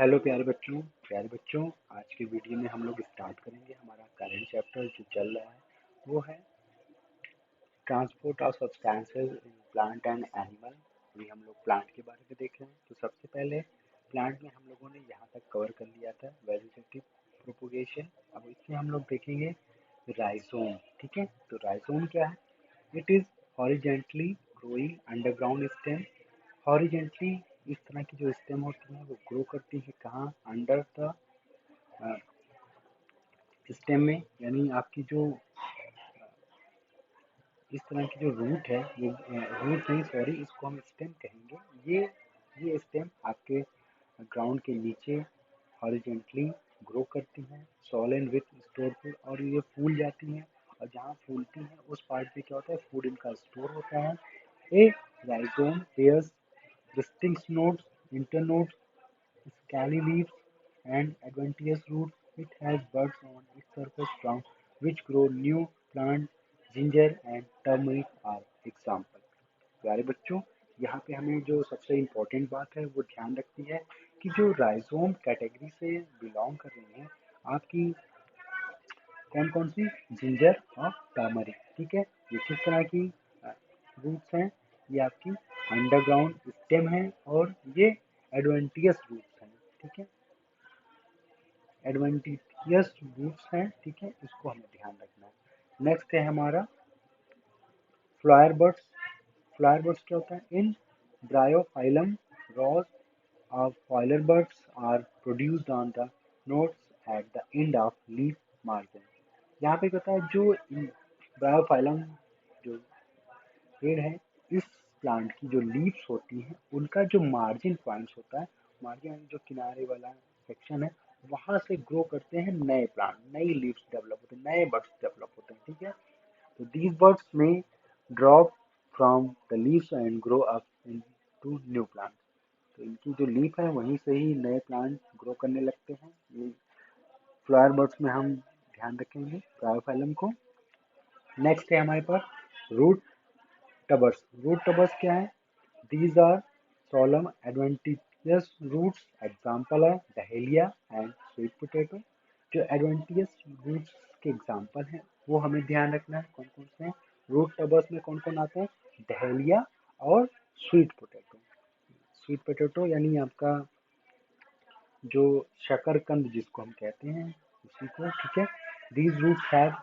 Hello प्यारे बच्चों आज के वीडियो में हम लोग स्टार्ट करेंगे हमारा करंट चैप्टर जो चल रहा है वो है transport of substances in plant and animal. अभी हम लोग प्लांट के बारे में देख रहे हैं। तो सबसे पहले प्लांट में हम लोगों ने यहाँ तक कवर कर लिया था वेजिटेटिव प्रोपोगेशन। अब इसमें हम लोग देखेंगे राइजोम। ठीक है, तो राइजोम क्या है? It is horizontally growing underground stem. Horizontally इस तरह की जो स्टेम होती है वो ग्रो करती है कहाँ? अंडर द स्टेम में, यानी आपकी जो इस तरह की जो रूट है वो रूट नहीं, सॉरी, इसको हम स्टेम कहेंगे। ये स्टेम आपके ग्राउंड के नीचे हॉरिजेंटली ग्रो करती हैं soil and with store food, और ये फूल जाती हैं। और जहाँ फूलती हैं उस पार्ट पे क्या होता है? फूड इनका स्टोर होता है। A rhizome bears distinct nodes, internodes, scaly leaves, and adventitious roots. It has buds on its surface from which grow new plants. Ginger and turmeric are example. प्यारे बच्चों, यहाँ पे हमें जो सबसे इम्पोर्टेंट बात है वो ध्यान रखनी है कि जो राइजोम कैटेगरी से बिलोंग कर रही हैं आपकी कौन कौन सी? जिंजर और टर्मरिक। ठीक है, ये किस तरह की रूट्स हैं? ये आपकी अंडरग्राउंड स्टेम है और ये एडवेंटियस रूट्स हैं। ठीक है, एडवेंटिशियस रूट्स हैं। ठीक है, इसको हमें ध्यान रखना है। नेक्स्ट है हमारा फ्लायर बर्ड्स। फ्लायर बर्ड्स क्या होता है? In bryophyllum rows of flower buds are produced on the notches at the end of leaf margin. यहाँ पे क्या होता है? जो ब्रायोफाइलम जो पेड़ है, इस प्लांट की जो लीव्स होती हैं उनका जो मार्जिन पॉइंट्स होता है, मार्जिन जो किनारे वाला सेक्शन है, वहां से ग्रो करते हैं नए प्लांट, नई लीव्स डेवलप होते हैं, नए बर्ड्स डेवलप होते हैं। ठीक है, तो दीज बर्ड्स में drop from the leaves and grow up into new plant. तो इनकी जो लीफ है वहीं से ही नए प्लांट ग्रो करने लगते हैं। ये फ्लावर बर्ड्स में हम ध्यान रखेंगे ब्रायोफाइलम को। नेक्स्ट है हमारे पास रूट टबर्स। रूट टबर्स क्या है? These are solemn adventitious roots. Example है डहेलिया एंड स्वीट पोटैटो। जो एडवेंटियस रूट्स के एग्जाम्पल हैं वो हमें ध्यान रखना है कौन कौन से हैं। रूट टबर्स में कौन कौन आते हैं? डहेलिया और स्वीट पोटैटो। स्वीट पोटैटो यानी आपका जो शकरकंद जिसको हम कहते हैं उसी को। ठीक है, these roots have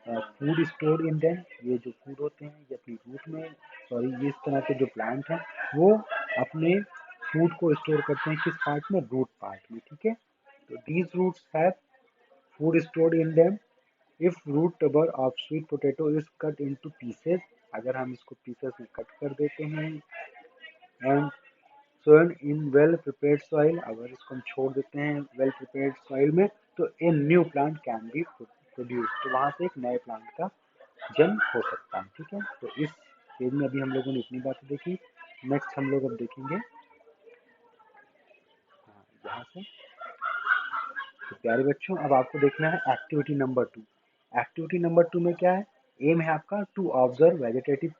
food store in them. ये जो फूड होते हैं ये अपनी रूट में, सॉरी, ये इस तरह के जो प्लांट हैं वो अपने फूड को स्टोर करते हैं किस पार्ट में? रूट पार्ट में। ठीक है, तो these roots have food stored in them. If root tuber of sweet potato is cut into pieces, अगर हम इसको पीसेस में कट कर देते हैं and sown in well prepared soil, अगर इसको हम छोड़ देते हैं वेल प्रिपेयर्ड सॉइल में, तो ए new plant can be produce. तो वहां से एक नए प्लांट का जन्म हो सकता है। ठीक है, तो इस पेज में अभी हम लोगों ने इतनी बातें देखी। नेक्स्ट हम लोग अब देखेंगे यहाँ से। तो प्यारे बच्चों, अब आपको देखना है एक्टिविटी नंबर 2। एक्टिविटी नंबर 2 में क्या है? एम है आपका to observe vegetative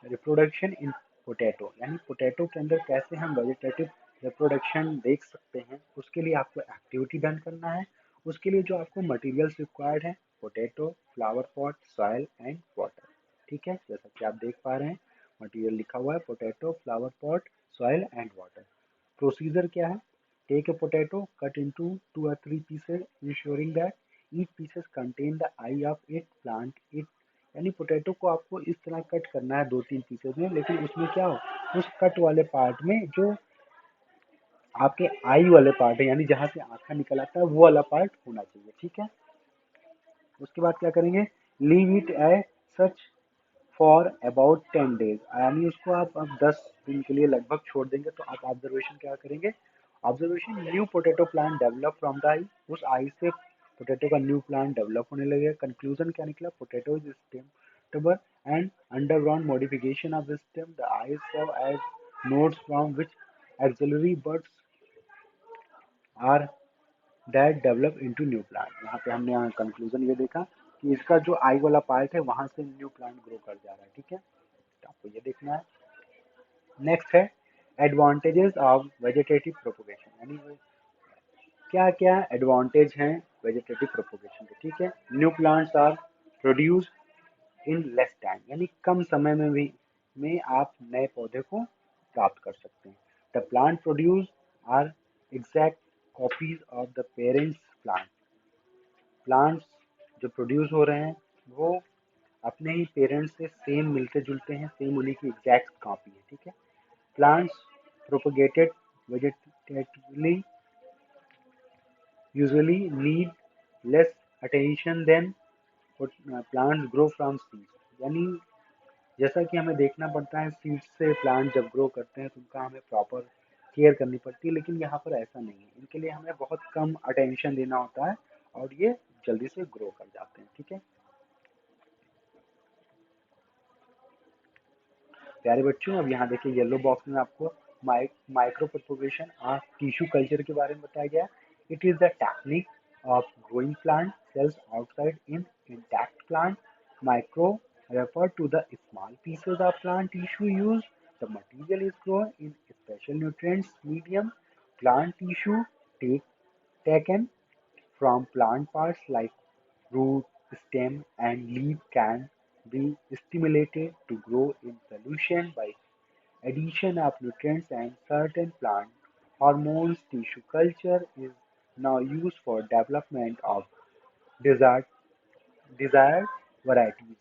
reproduction in potato, यानी पोटैटो के अंदर कैसे हम वेजिटेटिव रिप्रोडक्शन देख सकते हैं, उसके लिए आपको एक्टिविटी डन करना है। उसके लिए जो आपको मटेरियल्स रिक्वायर्ड है, potato, flower pot, soil and water. ठीक है, जैसा कि आप देख पा रहे हैं मटेरियल लिखा हुआ है potato, flower pot, soil and water. Procedure क्या है? Take a potato, cut into 2 or 3 pieces, ensuring that each pieces contain the eye of it, plant it। यानी पोटैटो को आपको इस तरह कट करना है 2-3 पीसेज में, लेकिन उसमें क्या हो? उस कट वाले पार्ट में जो आपके आई वाले पार्ट है, यानी जहाँ से आँखा निकल आता है, वो वाला पार्ट होना चाहिए। ठीक है, उसके बाद क्या करेंगे? Leave it as such for about 10 days, यानी उसको आप अब 10 दिन के लिए लगभग छोड़ देंगे। तो आप ऑब्जर्वेशन क्या करेंगे? Observation, new potato plant develop from the eye. उस आई से पोटैटो का न्यू प्लांट डेवलप होने लगेगा। कंक्लूजन क्या निकला? Potato is stem tuber and underground modification of the stem, the eyes serve as nodes from which axillary buds are that develop into new plant. यहाँ पे हमने conclusion ये देखा कि इसका जो आई वाला पार्ट है वहां से न्यू प्लांट ग्रो कर जा रहा है। ठीक है, तो आपको ये देखना है। नेक्स्ट है एडवांटेजेस ऑफ वेजिटेटिव प्रोपोगेशन, यानी क्या क्या एडवांटेज हैं वेजिटेटिव प्रोपोगेशन के, ठीक है। New plants are produce in less time, यानी कम समय में भी में आप नए पौधे को प्राप्त कर सकते हैं। The plant produce are exact copies of the parents plant. Plants जो प्रोड्यूस हो रहे हैं वो अपने ही पेरेंट्स से सेम मिलते जुलते हैं, सेम उन्हीं की एग्जैक्ट कॉपी है, ठीक है। Plants propagated vegetatively usually need less attention than plants grow from seeds, यानी जैसा कि हमें देखना पड़ता है सीड्स से प्लांट जब ग्रो करते हैं तो उनका हमें प्रॉपर केयर करनी पड़ती है, लेकिन यहाँ पर ऐसा नहीं है। इनके लिए हमें बहुत कम अटेंशन देना होता है और ये जल्दी से ग्रो कर जाते हैं, ठीक है। प्यारे बच्चों, अब यहाँ देखिए येलो बॉक्स में आपको माइक्रो प्रोपोगेशन और टिश्यू कल्चर के बारे में बताया गया है। It is the technique of growing plant cells outside in intact plant. Micro refer to the small pieces of plant tissue used. The material is grown in special nutrients medium. Plant tissue take, taken from plant parts like root, stem, and leaf can be stimulated to grow in solution by addition of nutrients and certain plant hormones. Tissue culture is now used for development of desired, desired varieties.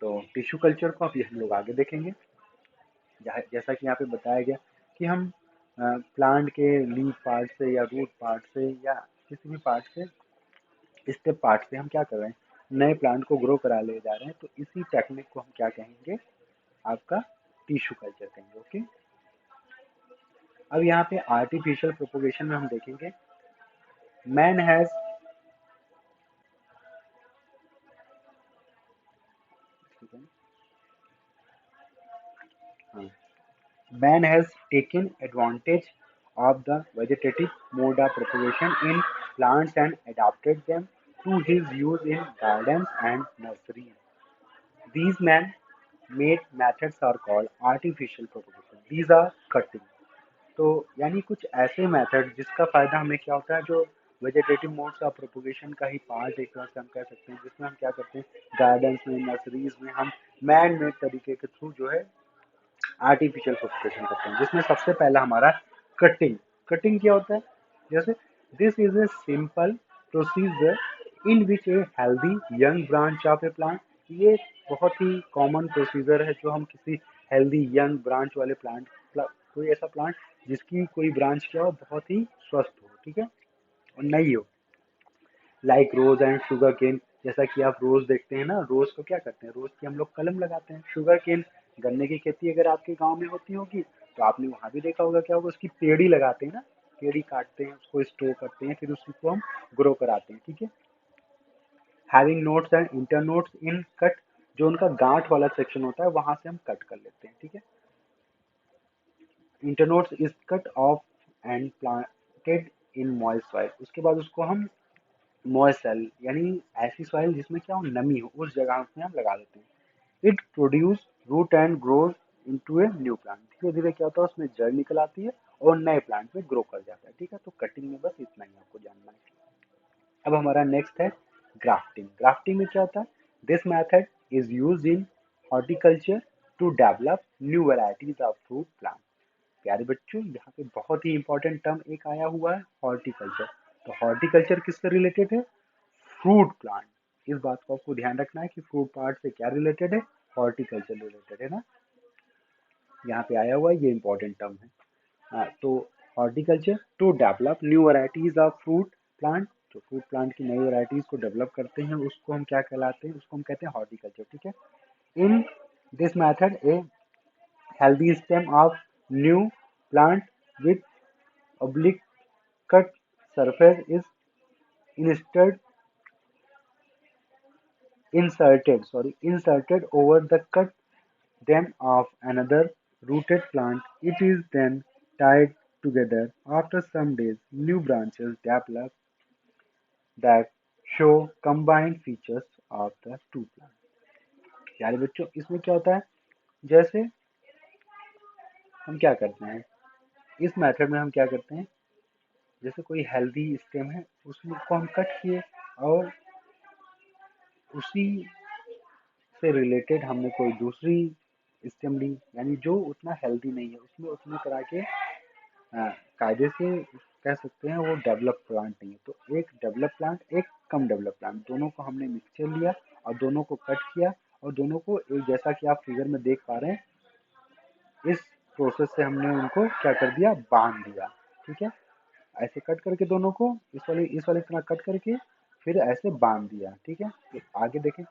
तो tissue culture को अभी हम लोग आगे देखेंगे। जैसा कि यहाँ पे बताया गया कि हम प्लांट के लीफ पार्ट से या रूट पार्ट से या किसी भी पार्ट से, स्टेप पार्ट से हम क्या कर रहे हैं, नए प्लांट को ग्रो करा ले जा रहे हैं। तो इसी टेक्निक को हम क्या कहेंगे, आपका टिश्यू कल्चर कहेंगे, ओके। अब यहाँ पे आर्टिफिशियल प्रोपोगेशन में हम देखेंगे man has man has taken advantage of the vegetative mode of propagation in plants and adapted them to his use in gardens and nurseries. These man-made methods are called artificial propagation. These are cutting. तो यानी कुछ ऐसे method जिसका फायदा हमें क्या होता है, जो वेजिटेटिव मोड्स ऑफ प्रोपोगेशन का ही पार्ट एक तरह से हम कह सकते हैं, जिसमें हम क्या करते हैं गार्डन्स में नर्सरीज में हम मैन मेड तरीके के थ्रू जो है आर्टिफिशियल प्रोपोगेशन करते हैं, जिसमें सबसे पहला हमारा कटिंग। कटिंग क्या होता है, जैसे this is a simple procedure in which a healthy young branch of A plant. ये बहुत ही कॉमन प्रोसीजर है जो हम किसी हेल्दी यंग ब्रांच वाले प्लांट, कोई ऐसा प्लांट जिसकी कोई ब्रांच क्या हो बहुत ही स्वस्थ हो, ठीक है, और नई हो, like rose and sugar cane. जैसा कि आप रोज देखते हैं ना, रोज को क्या करते हैं, रोज की हम लोग कलम लगाते हैं। शुगर केन, गन्ने की खेती अगर आपके गांव में होती होगी तो आपने वहां भी देखा होगा, क्या होगा, उसकी पेड़ी लगाते हैं ना, पेड़ी काटते हैं, उसको स्टोर करते हैं, फिर उसी को हम ग्रो कराते हैं, ठीक है। Having notes and inter notes in cut, जो उनका गांठ वाला सेक्शन होता है वहां से हम कट कर लेते हैं, ठीक है। इंटरनोट्स is cut off and planted in moist soil. उसके बाद उसको हम मॉइस्ट सॉइल, यानी ऐसी सॉइल जिसमें क्या हो, नमी हो, उस जगह में हम लगा देते हैं। It produce root and grows into a new plant. धीरे धीरे क्या होता है, उसमें जड़ निकल आती है और नए प्लांट में ग्रो कर जाता है, ठीक है। तो कटिंग में बस इतना ही आपको जानना है। अब हमारा नेक्स्ट है ग्राफ्टिंग। ग्राफ्टिंग में क्या होता है, this method is use in horticulture to develop new varieties of fruit plant. प्यारे बच्चों, यहाँ पे बहुत ही इंपॉर्टेंट टर्म एक आया हुआ है, हॉर्टिकल्चर। तो हॉर्टिकल्चर किससे रिलेटेड है, फ्रूट प्लांट। इस बात को आपको ध्यान रखना है कि फ्रूट प्लांट से क्या रिलेटेड है, हॉर्टिकल्चर रिलेटेड है ना, यहाँ पे आया हुआ है, ये इंपॉर्टेंट टर्म है। तो horticulture to develop new varieties of fruit plant, जो फ्रूट प्लांट की नई वैरायटीज को डेवलप करते हैं उसको हम क्या कहलाते हैं, उसको हम कहते हैं हॉर्टिकल्चर, ठीक है। In this method A healthy stem of new plant with oblique cut surface is instead inserted over the cut stem of another rooted plant. It is then tied together. After some days, new branches develop that show combined features of the two plants. यार बच्चों, इसमें क्या होता है, जैसे हम क्या करते हैं, इस मेथड में हम क्या करते हैं, जैसे कोई हेल्दी स्टेम है उसको हम कट किए, और उसी से रिलेटेड हमने कोई दूसरी स्टेम ली, यानी जो उतना हेल्दी नहीं है उसमें उतने तरह के कायदे से कह सकते हैं वो डेवलप प्लांट नहीं है। तो एक डेवलप प्लांट, एक कम डेवलप प्लांट, दोनों को हमने मिक्सचर लिया और दोनों को कट किया, और दोनों को एक जैसा कि आप फिगर में देख पा रहे हैं, इस प्रोसेस से हमने उनको क्या कर दिया, बांध दिया। ठीक है, ऐसे कट करके दोनों को इस वाले तरह कट करके फिर ऐसे बांध दिया। ठीक है, तो आगे देखें,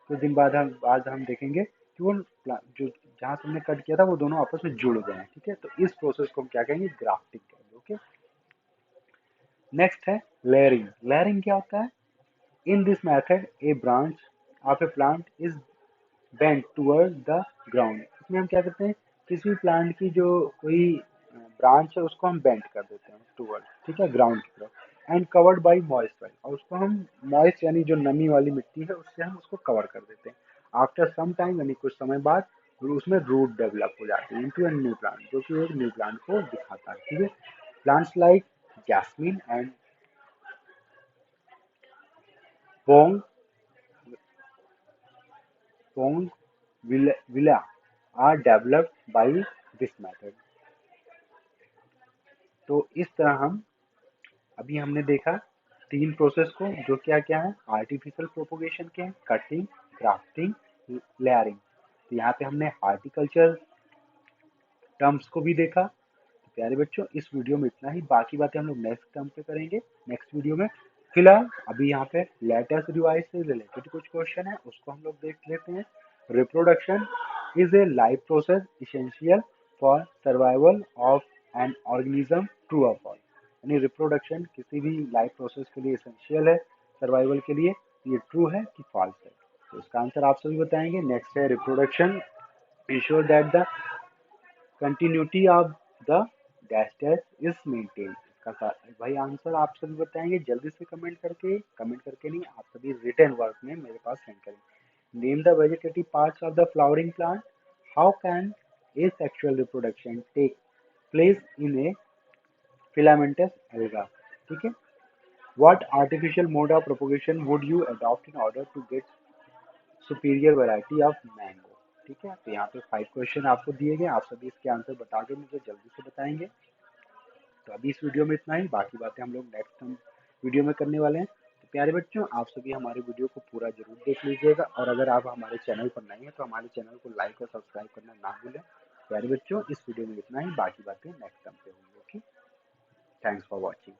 कुछ दिन बाद हम आज हम देखेंगे कि वो जो जहाँ से हमने कट किया था वो दोनों आपस में जुड़ गए हैं। ठीक है, तो इस प्रोसेस को हम क्या कहेंगे, ग्राफ्टिंग कहेंगे। ओके, नेक्स्ट है लेयरिंग। लेयरिंग क्या होता है? In this method A branch of A plant is bent toward the ground. इसमें हम क्या करते हैं, किसी प्लांट की जो कोई ब्रांच है उसको हम बेंट कर देते हैं टूवर्ड, ठीक है, ग्राउंड की तरफ, and covered by moist soil, और उसको हम मॉइस्ट यानी जो नमी वाली मिट्टी है उससे हम उसको कवर कर देते हैं। आफ्टर सम टाइम यानी कुछ समय बाद उसमें रूट डेवलप हो जाती है इनटू ए न्यू प्लांट, जो कि एक न्यू प्लांट को दिखाता है। ठीक है, plants like jasmine and bougainvillea are developed by this method. तो इस तरह हम अभी हमने देखा तीन प्रोसेस को, जो क्या क्या है, आर्टिफिशियल प्रोपोगेशन के हैं, कटिंग, ग्राफ्टिंग, लेयरिंग। तो यहाँ पे हमने हार्टिकल्चर टर्म्स को भी देखा। तो प्यारे बच्चों, इस वीडियो में इतना ही, बाकी बातें हम लोग नेक्स्ट टर्म पे करेंगे, नेक्स्ट वीडियो में। फिलहाल अभी यहाँ पे लेटेस्ट रिवाइज से रिलेटेड कुछ क्वेश्चन है उसको हम लोग देख लेते हैं। Reproduction is a life process essential for survival of an organism, true और फॉल्स। यानी रिप्रोडक्शन किसी भी लाइफ प्रोसेस के लिए इसेंशियल है सर्वाइवल के लिए, ये ट्रू है कि फॉल्स है? तो इसका आंसर आप सभी बताएंगे। नेक्स्ट है reproduction ensure that the continuity of the dash dash is maintain. इसका भाई आंसर आप सभी बताएंगे जल्दी से कमेंट करके नहीं, आप सभी रिटर्न वर्क में मेरे पास सेंड करेंगे। Name the vegetative parts of the flowering plant. How can asexual reproduction take place in a filamentous alga? ठीक है, what artificial mode of propagation would you adopt in order to get superior variety of mango? ठीक है, तो यहाँ पे 5 question आपको दिए गए, आप सभी इसके आंसर बता के मुझे जल्दी से बताएंगे। तो अभी इस वीडियो में इतना ही, बाकी बातें हम लोग नेक्स्ट हम वीडियो में करने वाले हैं। तो प्यारे बच्चों, आप सभी हमारे वीडियो को पूरा जरूर देख लीजिएगा, और अगर आप हमारे चैनल पर नए हैं तो हमारे चैनल को लाइक और सब्सक्राइब करना ना भूलें। प्यारे बच्चों, इस वीडियो में इतना ही, बाकी बातें नेक्स्ट टाइम पे होंगी। Okay, thanks for watching.